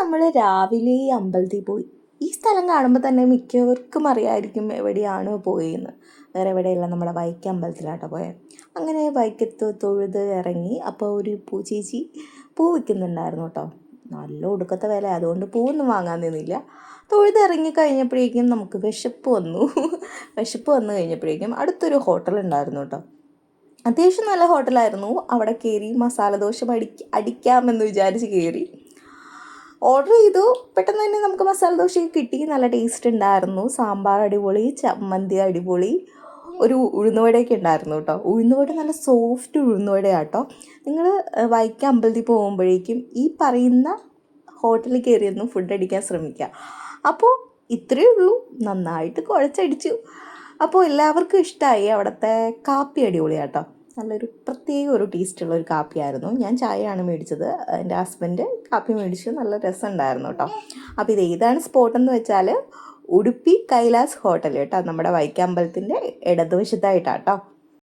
നമ്മൾ രാവിലെ ഈ അമ്പലത്തിൽ പോയി. ഈ സ്ഥലം കാണുമ്പോൾ തന്നെ മിക്കവർക്കും അറിയാമായിരിക്കും എവിടെയാണ് പോയെന്ന്. വേറെ എവിടെയല്ല, നമ്മുടെ വൈക്കം അമ്പലത്തിലാട്ടോ പോയത്. അങ്ങനെ വൈക്കത്ത് തൊഴുത് ഇറങ്ങി. അപ്പോൾ ഒരു ചേച്ചി പൂ വിൽക്കുന്നുണ്ടായിരുന്നു കേട്ടോ. നല്ല ഒടുക്കത്തെ വില, അതുകൊണ്ട് പൂവൊന്നും വാങ്ങാൻ നിന്നില്ല. തൊഴുത് ഇറങ്ങി കഴിഞ്ഞപ്പോഴേക്കും നമുക്ക് വിശപ്പ് വന്നു. വിശപ്പ് വന്നു കഴിഞ്ഞപ്പോഴേക്കും അടുത്തൊരു ഹോട്ടൽ ഉണ്ടായിരുന്നു കേട്ടോ. അത്യാവശ്യം നല്ല ഹോട്ടലായിരുന്നു. അവിടെ കയറി മസാല ദോശ അടിക്കാമെന്ന് വിചാരിച്ച് കയറി ഓർഡർ ചെയ്തു. പെട്ടെന്ന് തന്നെ നമുക്ക് മസാല ദോശയൊക്കെ കിട്ടി. നല്ല ടേസ്റ്റ് ഉണ്ടായിരുന്നു. സാമ്പാർ അടിപൊളി, ചമ്മന്തി അടിപൊളി, ഒരു ഉഴുന്നുവടയൊക്കെ ഉണ്ടായിരുന്നു കേട്ടോ. ഉഴുന്നുവട നല്ല സോഫ്റ്റ് ഉഴുന്നുവടയാട്ടോ. നിങ്ങൾ വൈക്കം അമ്പലത്തിൽ പോകുമ്പോഴേക്കും ഈ പറയുന്ന ഹോട്ടലിൽ കയറിയൊന്ന് ഫുഡ് അടിക്കാൻ ശ്രമിക്കുക. അപ്പോൾ ഇത്രയേ ഉള്ളൂ, നന്നായിട്ട് കുഴച്ചടിച്ചു. അപ്പോൾ എല്ലാവർക്കും ഇഷ്ടമായി. അവിടുത്തെ കാപ്പി അടിപൊളിയാട്ടോ. നല്ലൊരു പ്രത്യേക ഒരു ടേസ്റ്റുള്ള ഒരു കാപ്പിയായിരുന്നു. ഞാൻ ചായയാണ് മേടിച്ചത്, എൻ്റെ ഹസ്ബൻഡ് കാപ്പി മേടിച്ചു. നല്ല രസമുണ്ടായിരുന്നു കേട്ടോ. അപ്പോൾ ഇത് ഏതാണ് സ്പോട്ടെന്ന് വെച്ചാൽ ഉടുപ്പി കൈലാസ് ഹോട്ടൽ കേട്ടോ, നമ്മുടെ വൈക്കം അമ്പലത്തിൻ്റെ ഇടതുവശത്തായിട്ടാട്ടോ.